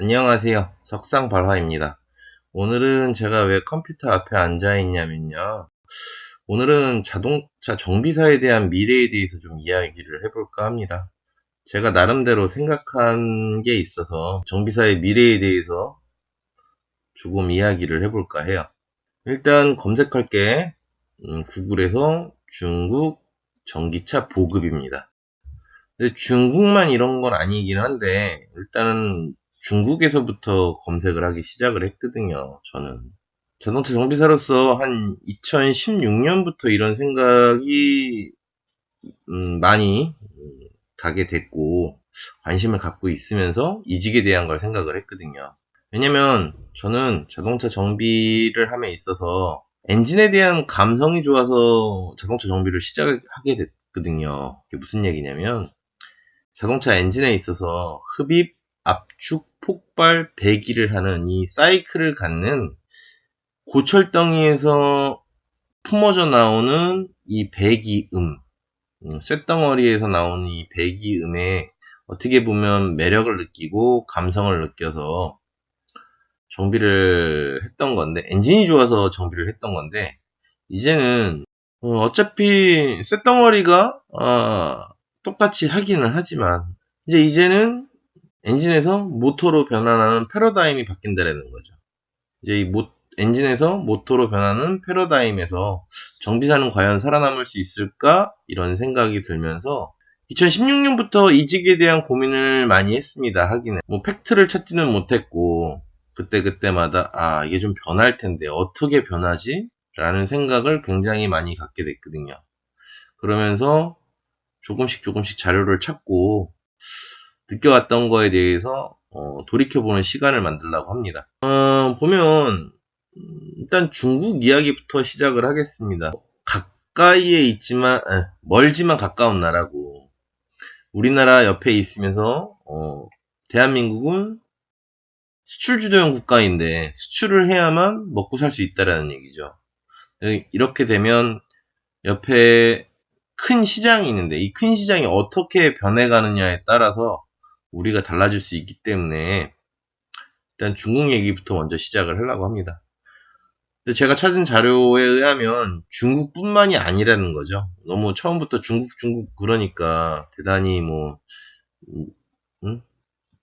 안녕하세요. 석상발화입니다. 오늘은 제가 왜 컴퓨터 앞에 앉아 있냐면요. 오늘은 자동차 정비사에 대한 미래에 대해서 좀 이야기를 해볼까 합니다. 제가 나름대로 생각한 게 있어서 정비사의 미래에 대해서 조금 이야기를 해볼까 해요. 일단 검색할 게 구글에서 중국 전기차 보급입니다. 근데 중국만 이런 건 아니긴 한데 일단은 중국에서부터 검색을 하기 시작을 했거든요. 저는 자동차 정비사로서 한 2016년부터 이런 생각이 많이 가게 됐고 관심을 갖고 있으면서 이직에 대한 걸 생각을 했거든요. 왜냐면 저는 자동차 정비를 함에 있어서 엔진에 대한 감성이 좋아서 자동차 정비를 시작하게 됐거든요. 그게 무슨 얘기냐면 자동차 엔진에 있어서 흡입, 압축, 폭발, 배기를 하는 이 사이클을 갖는 고철덩이에서 품어져 나오는 이 배기음, 쇳덩어리에서 나오는 이 배기음에 어떻게 보면 매력을 느끼고 감성을 느껴서 정비를 했던 건데, 엔진이 좋아서 정비를 했던 건데, 이제는 어차피 쇳덩어리가 똑같이 하기는 하지만 이제는 엔진에서 모터로 변환하는 패러다임이 바뀐다라는 거죠. 이제 엔진에서 모터로 변하는 패러다임에서 정비사는 과연 살아남을 수 있을까? 이런 생각이 들면서 2016년부터 이직에 대한 고민을 많이 했습니다. 하기는 뭐 팩트를 찾지는 못했고 그때마다 이게 좀 변할 텐데 어떻게 변하지? 라는 생각을 굉장히 많이 갖게 됐거든요. 그러면서 조금씩 자료를 찾고 느껴왔던 거에 대해서 돌이켜보는 시간을 만들려고 합니다. 보면 일단 중국 이야기부터 시작을 하겠습니다. 가까이에 있지만 멀지만 가까운 나라고 우리나라 옆에 있으면서 대한민국은 수출 주도형 국가인데 수출을 해야만 먹고 살 수 있다라는 얘기죠. 이렇게 되면 옆에 큰 시장이 있는데 이 큰 시장이 어떻게 변해가느냐에 따라서 우리가 달라질 수 있기 때문에 일단 중국 얘기부터 먼저 시작을 하려고 합니다. 근데 제가 찾은 자료에 의하면 중국뿐만이 아니라는 거죠. 너무 처음부터 중국 그러니까 대단히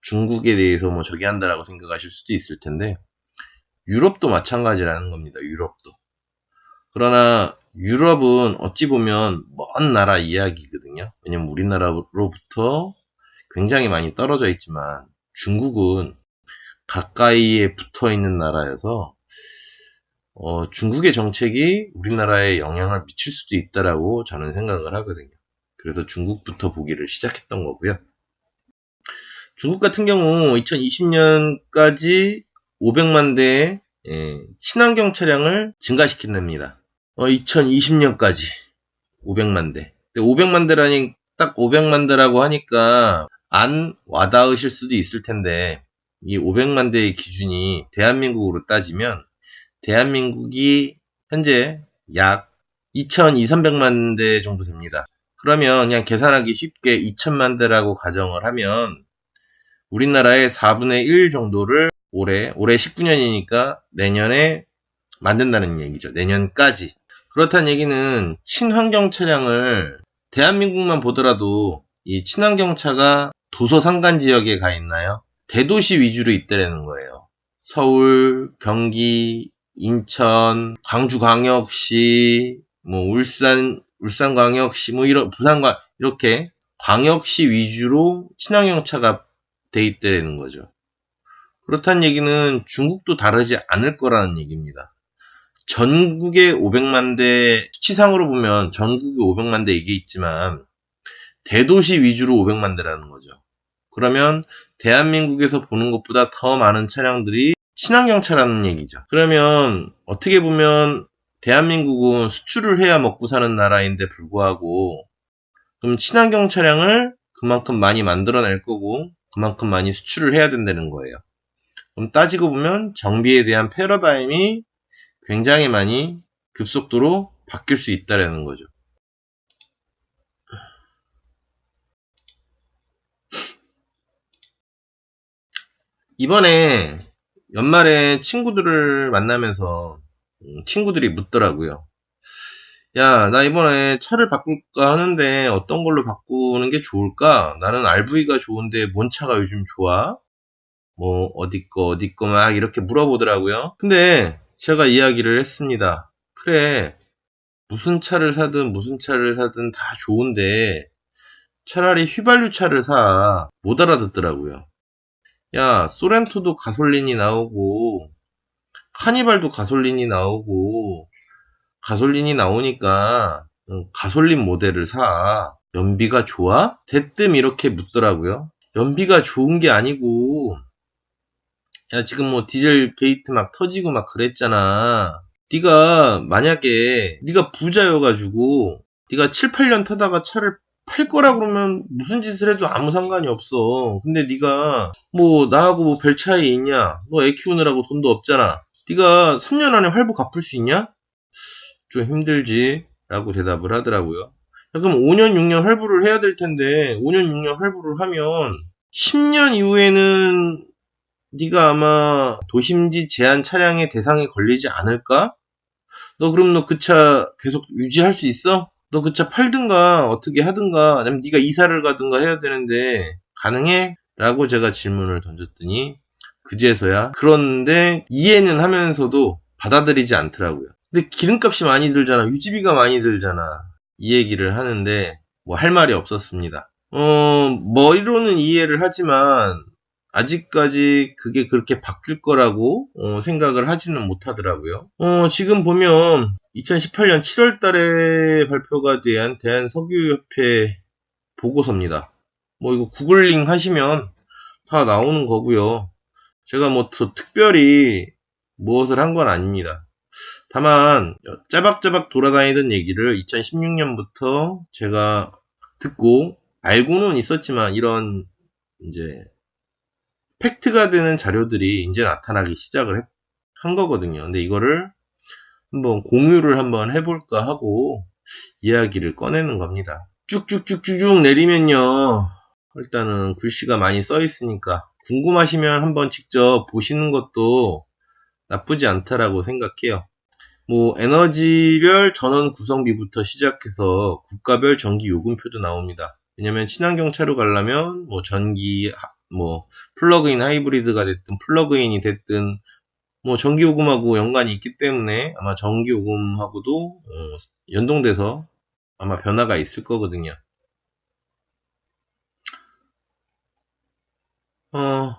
중국에 대해서 저기 한다라고 생각하실 수도 있을 텐데 유럽도 마찬가지라는 겁니다. 유럽도. 그러나 유럽은 어찌 보면 먼 나라 이야기거든요. 왜냐면 우리나라로부터 굉장히 많이 떨어져 있지만 중국은 가까이에 붙어 있는 나라여서 중국의 정책이 우리나라에 영향을 미칠 수도 있다라고 저는 생각을 하거든요. 그래서 중국부터 보기를 시작했던 거고요. 중국 같은 경우 2020년까지 500만 대의 친환경 차량을 증가시킨답니다. 2020년까지 500만 대. 500만 대라니 딱 500만 대라고 하니까 안 와닿으실 수도 있을 텐데 이 500만 대의 기준이 대한민국으로 따지면 대한민국이 현재 약 2,200~300만 대 정도 됩니다. 그러면 그냥 계산하기 쉽게 2,000만 대라고 가정을 하면 우리나라의 4분의 1 정도를 올해 19년이니까 내년에 만든다는 얘기죠. 내년까지. 그렇다는 얘기는 친환경 차량을 대한민국만 보더라도 이 친환경 차가 도서 산간 지역에 가 있나요? 대도시 위주로 있다는 거예요. 서울, 경기, 인천, 광주광역시, 울산광역시, 부산광 이렇게 광역시 위주로 친환경 차가 돼 있다는 거죠. 그렇다는 얘기는 중국도 다르지 않을 거라는 얘기입니다. 전국에 500만 대, 수치상으로 보면 전국에 500만 대 이게 있지만 대도시 위주로 500만 대라는 거죠. 그러면 대한민국에서 보는 것보다 더 많은 차량들이 친환경 차라는 얘기죠. 그러면 어떻게 보면 대한민국은 수출을 해야 먹고 사는 나라인데 불구하고 그럼 친환경 차량을 그만큼 많이 만들어낼 거고 그만큼 많이 수출을 해야 된다는 거예요. 그럼 따지고 보면 정비에 대한 패러다임이 굉장히 많이 급속도로 바뀔 수 있다는 거죠. 이번에 연말에 친구들을 만나면서 친구들이 묻더라고요. 야, 나 이번에 차를 바꿀까 하는데 어떤 걸로 바꾸는 게 좋을까? 나는 RV가 좋은데 뭔 차가 요즘 좋아? 뭐 어디 거 막 이렇게 물어보더라고요. 근데 제가 이야기를 했습니다. 그래, 무슨 차를 사든 다 좋은데 차라리 휘발유 차를 사. 못 알아듣더라고요. 야, 소렌토도 가솔린이 나오고 카니발도 가솔린이 나오고 가솔린이 나오니까 가솔린 모델을 사. 연비가 좋아? 대뜸 이렇게 묻더라고요. 연비가 좋은 게 아니고, 야, 지금 뭐 디젤 게이트 막 터지고 막 그랬잖아. 네가 만약에 네가 부자여가지고 네가 7, 8년 타다가 차를 팔 거라 그러면 무슨 짓을 해도 아무 상관이 없어. 근데 네가 뭐 나하고 뭐 별 차이 있냐? 너 애 키우느라고 돈도 없잖아. 네가 3년 안에 할부 갚을 수 있냐? 좀 힘들지 라고 대답을 하더라고요. 야, 그럼 5년, 6년 할부를 해야 될 텐데 5년, 6년 할부를 하면 10년 이후에는 네가 아마 도심지 제한 차량의 대상에 걸리지 않을까? 그럼 너 그 차 계속 유지할 수 있어? 너 그 차 팔든가 어떻게 하든가 아니면 네가 이사를 가든가 해야 되는데 가능해? 라고 제가 질문을 던졌더니 그제서야 그런데 이해는 하면서도 받아들이지 않더라고요. 근데 기름값이 많이 들잖아. 유지비가 많이 들잖아. 이 얘기를 하는데 뭐 할 말이 없었습니다. 머리로는 이해를 하지만 아직까지 그게 그렇게 바뀔 거라고 생각을 하지는 못하더라고요. 지금 보면 2018년 7월 달에 발표가 된 대한석유협회 보고서입니다. 뭐 이거 구글링 하시면 다 나오는 거고요. 제가 뭐 더 특별히 무엇을 한 건 아닙니다. 다만 짜박짜박 돌아다니던 얘기를 2016년부터 제가 듣고 알고는 있었지만 이런 이제 팩트가 되는 자료들이 이제 나타나기 시작을 한 거거든요. 근데 이거를 한번 공유를 한번 해볼까 하고 이야기를 꺼내는 겁니다. 쭉쭉쭉쭉 내리면요. 일단은 글씨가 많이 써 있으니까 궁금하시면 한번 직접 보시는 것도 나쁘지 않다라고 생각해요. 뭐 에너지별 전원 구성비부터 시작해서 국가별 전기 요금표도 나옵니다. 왜냐면 친환경 차로 가려면 뭐 전기 뭐 플러그인 하이브리드가 됐든 플러그인이 됐든 뭐 전기 요금하고 연관이 있기 때문에 아마 전기 요금하고도 연동돼서 아마 변화가 있을 거거든요. 어,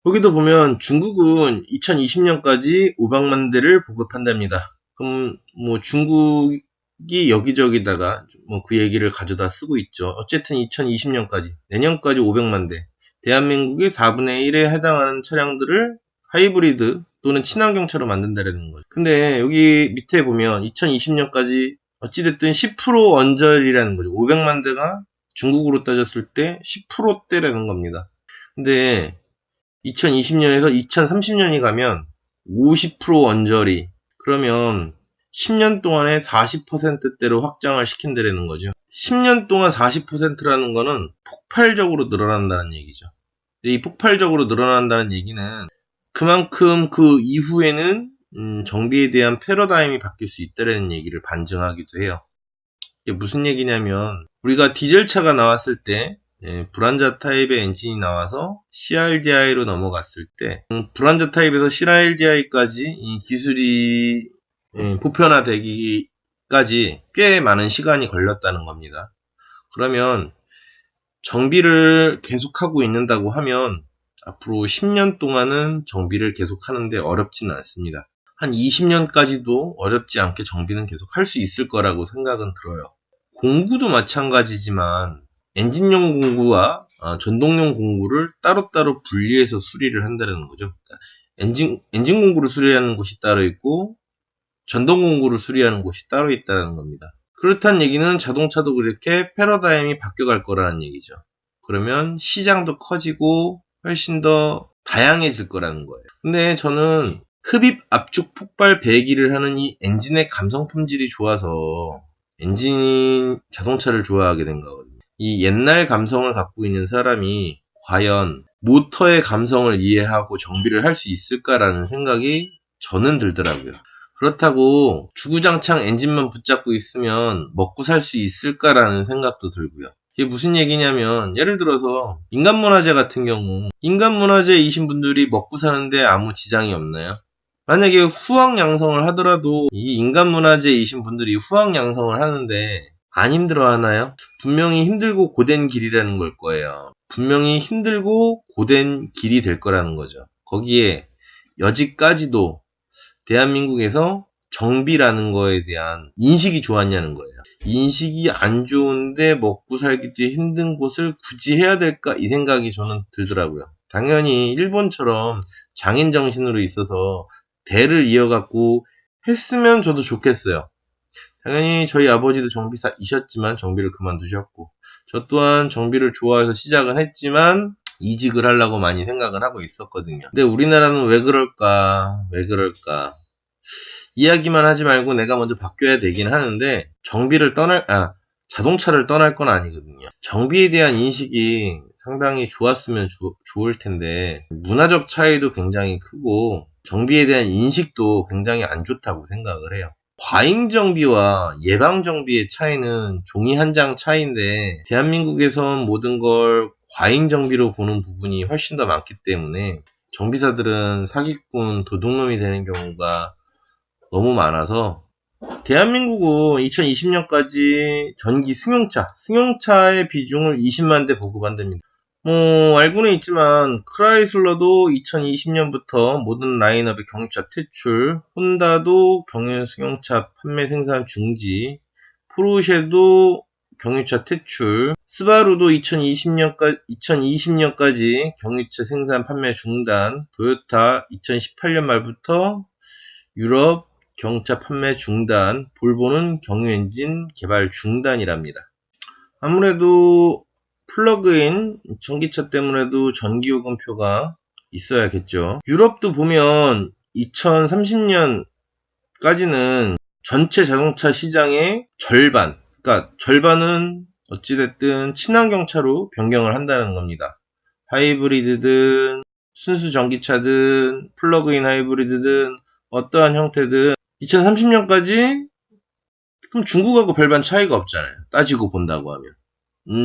여기도 보면 중국은 2020년까지 500만 대를 보급한답니다. 그럼 뭐 중국이 여기저기다가 뭐 그 얘기를 가져다 쓰고 있죠. 어쨌든 2020년까지 내년까지 500만 대. 대한민국의 4분의 1에 해당하는 차량들을 하이브리드 또는 친환경차로 만든다는 거죠. 근데 여기 밑에 보면 2020년까지 어찌됐든 10% 언저리라는 거죠. 500만 대가 중국으로 따졌을 때 10%대라는 겁니다. 근데 2020년에서 2030년이 가면 50% 언저리. 그러면 10년 동안에 40%대로 확장을 시킨다는 거죠. 10년 동안 40%라는 거는 폭발적으로 늘어난다는 얘기죠. 이 폭발적으로 늘어난다는 얘기는 그만큼 그 이후에는 정비에 대한 패러다임이 바뀔 수 있다는 얘기를 반증하기도 해요. 이게 무슨 얘기냐면 우리가 디젤차가 나왔을 때 불안자 타입의 엔진이 나와서 CRDI로 넘어갔을 때 불안자 타입에서 CRDI까지 이 기술이 보편화되기까지 꽤 많은 시간이 걸렸다는 겁니다. 그러면 정비를 계속하고 있는다고 하면 앞으로 10년 동안은 정비를 계속하는데 어렵지는 않습니다. 한 20년까지도 어렵지 않게 정비는 계속 할 수 있을 거라고 생각은 들어요. 공구도 마찬가지지만 엔진용 공구와 전동용 공구를 따로따로 분리해서 수리를 한다는 거죠. 그러니까 엔진 공구를 수리하는 곳이 따로 있고 전동 공구를 수리하는 곳이 따로 있다는 겁니다. 그렇다는 얘기는 자동차도 그렇게 패러다임이 바뀌어갈 거라는 얘기죠. 그러면 시장도 커지고 훨씬 더 다양해질 거라는 거예요. 근데 저는 흡입 압축 폭발 배기를 하는 이 엔진의 감성 품질이 좋아서 엔진 자동차를 좋아하게 된 거거든요. 이 옛날 감성을 갖고 있는 사람이 과연 모터의 감성을 이해하고 정비를 할 수 있을까라는 생각이 저는 들더라고요. 그렇다고 주구장창 엔진만 붙잡고 있으면 먹고 살 수 있을까라는 생각도 들고요. 이게 무슨 얘기냐면, 예를 들어서 인간문화재 같은 경우, 인간문화재이신 분들이 먹고 사는데 아무 지장이 없나요? 만약에 후황양성을 하더라도 이 인간문화재이신 분들이 후황양성을 하는데 안 힘들어 하나요? 분명히 힘들고 고된 길이라는 걸 거예요. 분명히 힘들고 고된 길이 될 거라는 거죠. 거기에 여지까지도 대한민국에서 정비라는 거에 대한 인식이 좋았냐는 거예요. 인식이 안 좋은데 먹고 살기도 힘든 곳을 굳이 해야 될까? 이 생각이 저는 들더라고요. 당연히 일본처럼 장인 정신으로 있어서 대를 이어갖고 했으면 저도 좋겠어요. 당연히 저희 아버지도 정비사이셨지만 정비를 그만두셨고, 저 또한 정비를 좋아해서 시작은 했지만 이직을 하려고 많이 생각을 하고 있었거든요. 근데 우리나라는 왜 그럴까? 이야기만 하지 말고 내가 먼저 바뀌어야 되긴 하는데, 자동차를 떠날 건 아니거든요. 정비에 대한 인식이 상당히 좋았으면 좋을 텐데, 문화적 차이도 굉장히 크고, 정비에 대한 인식도 굉장히 안 좋다고 생각을 해요. 과잉 정비와 예방 정비의 차이는 종이 한 장 차이인데, 대한민국에선 모든 걸 과잉 정비로 보는 부분이 훨씬 더 많기 때문에 정비사들은 사기꾼, 도둑놈이 되는 경우가 너무 많아서, 대한민국은 2020년까지 전기 승용차의 비중을 20만 대 보급한답니다. 알고는 있지만 크라이슬러도 2020년부터 모든 라인업의 경유차 퇴출, 혼다도 경유 승용차 판매 생산 중지, 포르쉐도 경유차 퇴출, 스바루도 2020년까지 경유차 생산 판매 중단, 토요타 2018년 말부터 유럽 경차 판매 중단, 볼보는 경유 엔진 개발 중단이랍니다. 아무래도 플러그인 전기차 때문에도 전기요금표가 있어야겠죠. 유럽도 보면 2030년까지는 전체 자동차 시장의 절반, 그러니까 절반은 어찌됐든 친환경차로 변경을 한다는 겁니다. 하이브리드든 순수 전기차든 플러그인 하이브리드든 어떠한 형태든 2030년까지 그럼 중국하고 별반 차이가 없잖아요. 따지고 본다고 하면.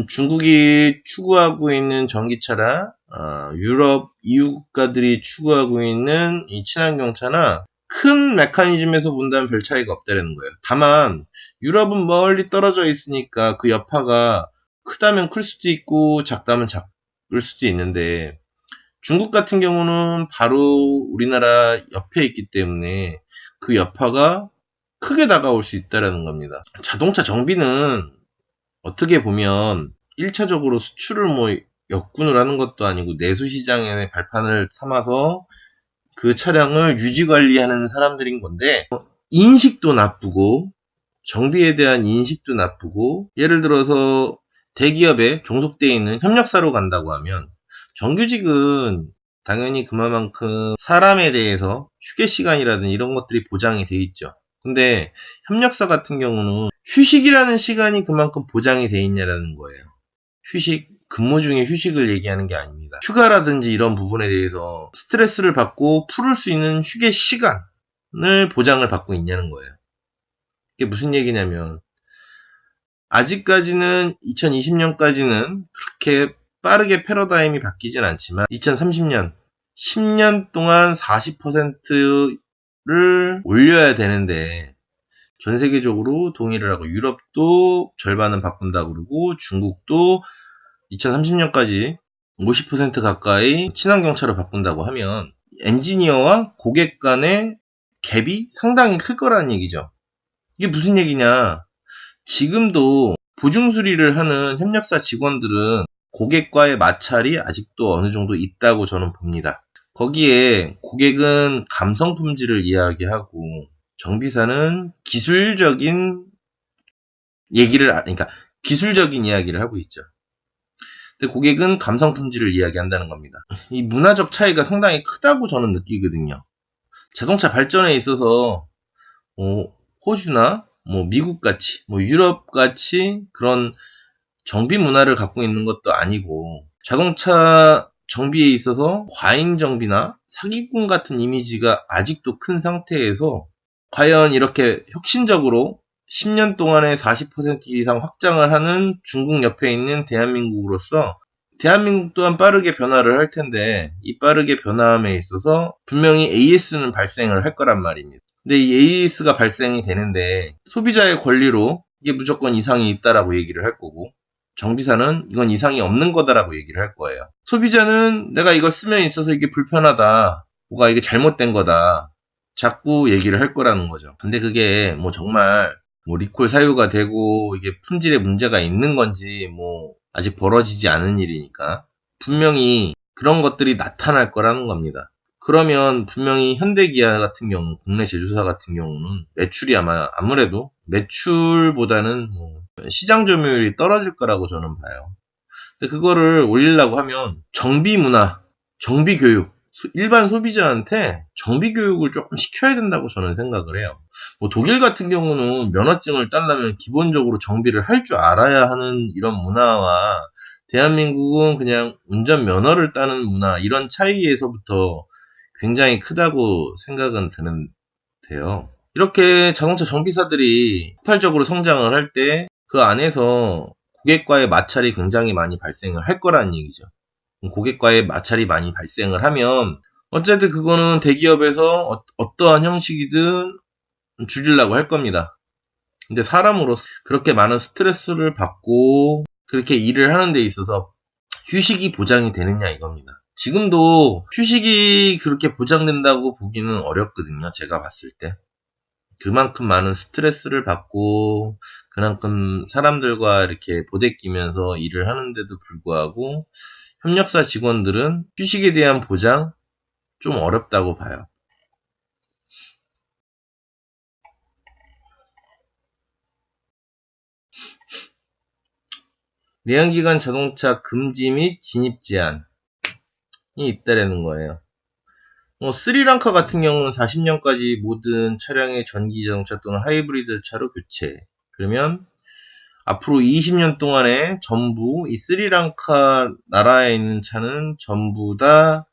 중국이 추구하고 있는 전기차라 유럽 EU 국가들이 추구하고 있는 이 친환경차나 큰 메커니즘에서 본다면 별 차이가 없다는 거예요. 다만 유럽은 멀리 떨어져 있으니까 그 여파가 크다면 클 수도 있고 작다면 작을 수도 있는데, 중국 같은 경우는 바로 우리나라 옆에 있기 때문에 그 여파가 크게 다가올 수 있다는 겁니다. 자동차 정비는 어떻게 보면 1차적으로 수출을 역군을 하는 것도 아니고 내수시장에 발판을 삼아서 그 차량을 유지관리하는 사람들인 건데, 인식도 나쁘고 정비에 대한 인식도 나쁘고, 예를 들어서 대기업에 종속되어 있는 협력사로 간다고 하면 정규직은 당연히 그만큼 사람에 대해서 휴게 시간이라든 이런 것들이 보장이 돼 있죠. 근데 협력사 같은 경우는 휴식이라는 시간이 그만큼 보장이 돼 있냐라는 거예요. 근무 중에 휴식을 얘기하는 게 아닙니다. 휴가라든지 이런 부분에 대해서 스트레스를 받고 풀을 수 있는 휴게 시간을 보장을 받고 있냐는 거예요. 이게 무슨 얘기냐면, 아직까지는 2020년까지는 그렇게 빠르게 패러다임이 바뀌진 않지만 2030년 10년 동안 40%를 올려야 되는데, 전 세계적으로 동의를 하고 유럽도 절반은 바꾼다고 그러고 중국도 2030년까지 50% 가까이 친환경차로 바꾼다고 하면 엔지니어와 고객 간의 갭이 상당히 클 거라는 얘기죠. 이게 무슨 얘기냐? 지금도 보증수리를 하는 협력사 직원들은 고객과의 마찰이 아직도 어느 정도 있다고 저는 봅니다. 거기에 고객은 감성 품질을 이야기하고 정비사는 기술적인 이야기를 하고 있죠. 근데 고객은 감성 품질을 이야기한다는 겁니다. 이 문화적 차이가 상당히 크다고 저는 느끼거든요. 자동차 발전에 있어서 호주나 미국같이 유럽같이 그런 정비 문화를 갖고 있는 것도 아니고, 자동차 정비에 있어서 과잉 정비나 사기꾼 같은 이미지가 아직도 큰 상태에서 과연 이렇게 혁신적으로 10년 동안에 40% 이상 확장을 하는 중국 옆에 있는 대한민국으로서, 대한민국 또한 빠르게 변화를 할 텐데, 이 빠르게 변화함에 있어서 분명히 AS는 발생을 할 거란 말입니다. 근데 이 AS가 발생이 되는데 소비자의 권리로 이게 무조건 이상이 있다라고 얘기를 할 거고, 정비사는 이건 이상이 없는 거다라고 얘기를 할 거예요. 소비자는 내가 이걸 쓰면 있어서 이게 불편하다, 뭐가 이게 잘못된 거다, 자꾸 얘기를 할 거라는 거죠. 근데 그게 정말 리콜 사유가 되고 이게 품질에 문제가 있는 건지 아직 벌어지지 않은 일이니까 분명히 그런 것들이 나타날 거라는 겁니다. 그러면 분명히 현대기아 같은 경우, 국내 제조사 같은 경우는 매출이 아무래도 매출보다는 시장 점유율이 떨어질 거라고 저는 봐요. 근데 그거를 올리려고 하면 정비 문화, 정비 교육, 일반 소비자한테 정비 교육을 조금 시켜야 된다고 저는 생각을 해요. 독일 같은 경우는 면허증을 따려면 기본적으로 정비를 할 줄 알아야 하는 이런 문화와, 대한민국은 그냥 운전 면허를 따는 문화, 이런 차이에서부터 굉장히 크다고 생각은 드는데요. 이렇게 자동차 정비사들이 폭발적으로 성장을 할 때 그 안에서 고객과의 마찰이 굉장히 많이 발생을 할 거라는 얘기죠. 고객과의 마찰이 많이 발생을 하면 어쨌든 그거는 대기업에서 어떠한 형식이든 줄이려고 할 겁니다. 근데 사람으로서 그렇게 많은 스트레스를 받고 그렇게 일을 하는 데 있어서 휴식이 보장이 되느냐 이겁니다. 지금도 휴식이 그렇게 보장된다고 보기는 어렵거든요. 제가 봤을 때. 그만큼 많은 스트레스를 받고 그만큼 사람들과 이렇게 부대끼면서 일을 하는데도 불구하고 협력사 직원들은 휴식에 대한 보장 좀 어렵다고 봐요. 내연기관 자동차 금지 및 진입 제한이 있다라는 거예요. 스리랑카 같은 경우는 40년까지 모든 차량의 전기 자동차 또는 하이브리드 차로 교체. 그러면 앞으로 20년 동안에 전부 이 스리랑카 나라에 있는 차는 전부 다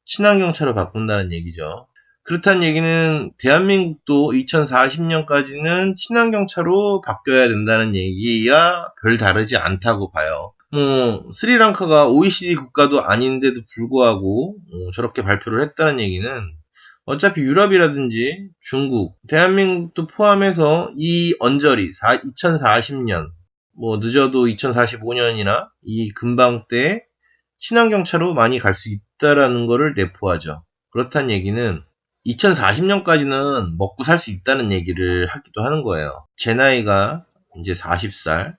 친환경차로 바꾼다는 얘기죠. 그렇다는 얘기는 대한민국도 2040년까지는 친환경차로 바뀌어야 된다는 얘기가 별 다르지 않다고 봐요. 스리랑카가 OECD 국가도 아닌데도 불구하고 저렇게 발표를 했다는 얘기는 어차피 유럽이라든지 중국, 대한민국도 포함해서 이 언저리 2040년, 늦어도 2045년이나 이 근방 때 친환경차로 많이 갈 수 있다라는 거를 내포하죠. 그렇다는 얘기는 2040년까지는 먹고 살 수 있다는 얘기를 하기도 하는 거예요. 제 나이가 이제 40살,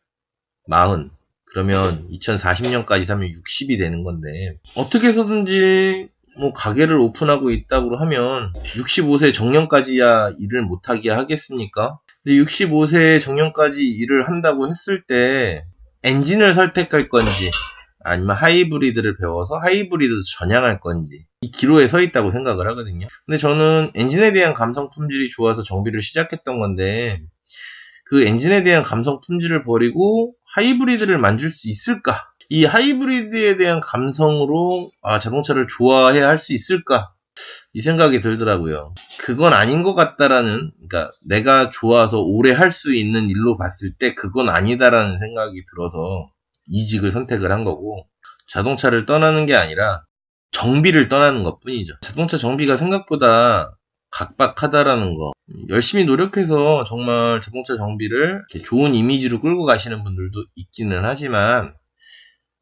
40. 그러면 2040년까지 살면 60이 되는 건데, 어떻게 해서든지 가게를 오픈하고 있다고 하면 65세 정년까지야 일을 못하게 하겠습니까? 근데 65세 정년까지 일을 한다고 했을 때 엔진을 선택할 건지 아니면 하이브리드를 배워서 하이브리드 전향할 건지 이 기로에 서 있다고 생각을 하거든요. 근데 저는 엔진에 대한 감성 품질이 좋아서 정비를 시작했던 건데, 그 엔진에 대한 감성 품질을 버리고 하이브리드를 만들 수 있을까? 이 하이브리드에 대한 감성으로 자동차를 좋아해야 할 수 있을까? 이 생각이 들더라고요. 그건 아닌 것 같다라는, 그러니까 내가 좋아서 오래 할 수 있는 일로 봤을 때 그건 아니다라는 생각이 들어서 이직을 선택을 한 거고, 자동차를 떠나는 게 아니라 정비를 떠나는 것 뿐이죠. 자동차 정비가 생각보다 각박하다라는 거. 열심히 노력해서 정말 자동차 정비를 이렇게 좋은 이미지로 끌고 가시는 분들도 있기는 하지만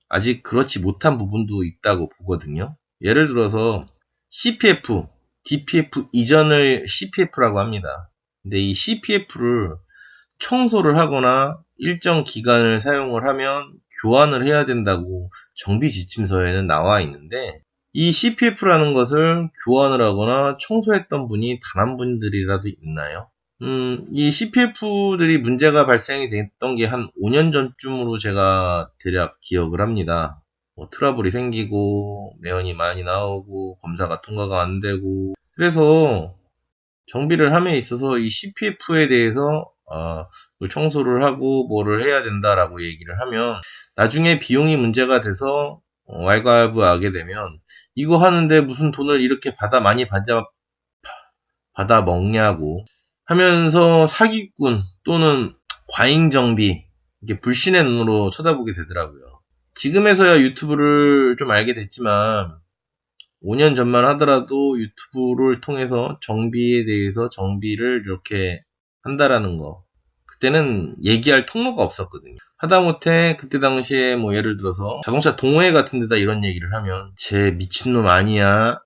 아직 그렇지 못한 부분도 있다고 보거든요. 예를 들어서 CPF, DPF 이전을 CPF라고 합니다. 근데 이 CPF를 청소를 하거나 일정 기간을 사용을 하면 교환을 해야 된다고 정비 지침서에는 나와 있는데, 이 CPF라는 것을 교환을 하거나 청소했던 분이 단 한 분들이라도 있나요? 이 CPF들이 문제가 발생이 됐던 게 한 5년 전쯤으로 제가 대략 기억을 합니다. 트러블이 생기고, 매연이 많이 나오고, 검사가 통과가 안 되고, 그래서 정비를 함에 있어서 이 CPF에 대해서 청소를 하고 뭐를 해야 된다라고 얘기를 하면 나중에 비용이 문제가 돼서 왈가왈부하게 되면 이거 하는데 무슨 돈을 이렇게 많이 받아 먹냐고 하면서 사기꾼 또는 과잉정비, 이렇게 불신의 눈으로 쳐다보게 되더라고요. 지금에서야 유튜브를 좀 알게 됐지만 5년 전만 하더라도 유튜브를 통해서 정비에 대해서 정비를 이렇게 한다라는 거, 그때는 얘기할 통로가 없었거든요. 하다못해 그때 당시에 뭐 예를 들어서 자동차 동호회 같은 데다 이런 얘기를 하면 쟤 미친놈 아니야,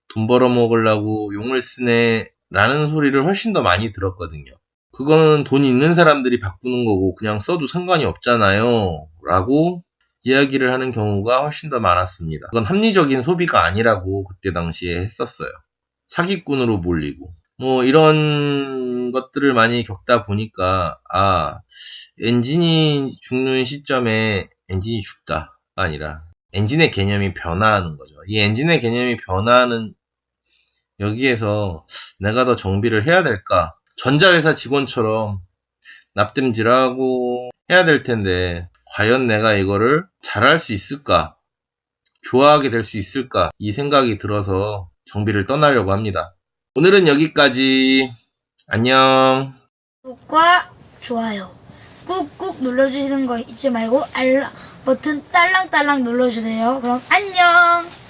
돈 벌어먹으려고 용을 쓰네 라는 소리를 훨씬 더 많이 들었거든요. 그거는 돈 있는 사람들이 바꾸는 거고 그냥 써도 상관이 없잖아요 라고 이야기를 하는 경우가 훨씬 더 많았습니다. 그건 합리적인 소비가 아니라고 그때 당시에 했었어요. 사기꾼으로 몰리고 뭐 이런 것들을 많이 겪다 보니까 엔진이 죽는 시점에 엔진이 죽다가 아니라 엔진의 개념이 변화하는 거죠. 이 엔진의 개념이 변화하는 여기에서 내가 더 정비를 해야 될까? 전자회사 직원처럼 납땜질하고 해야 될 텐데 과연 내가 이거를 잘할 수 있을까? 좋아하게 될 수 있을까? 이 생각이 들어서 정비를 떠나려고 합니다. 오늘은 여기까지. 안녕. 구독과 좋아요 꾹꾹 눌러주시는 거 잊지 말고 알람 버튼 딸랑딸랑 눌러주세요. 그럼 안녕.